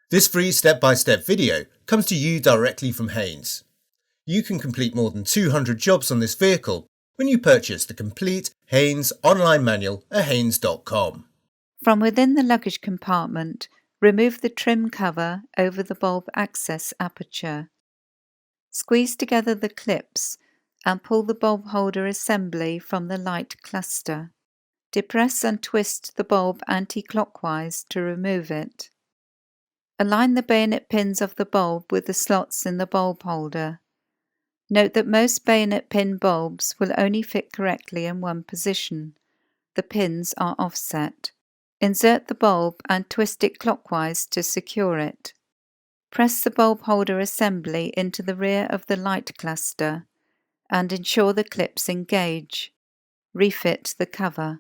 This free step-by-step video comes to you directly from Haynes. You can complete more than 200 jobs on this vehicle when you purchase the complete Haynes online manual at haynes.com. From within the luggage compartment, remove the trim cover over the bulb access aperture. Squeeze together the clips and pull the bulb holder assembly from the light cluster. Depress and twist the bulb anti-clockwise to remove it. Align the bayonet pins of the bulb with the slots in the bulb holder. Note that most bayonet pin bulbs will only fit correctly in one position. The pins are offset. Insert the bulb and twist it clockwise to secure it. Press the bulb holder assembly into the rear of the light cluster and ensure the clips engage. Refit the cover.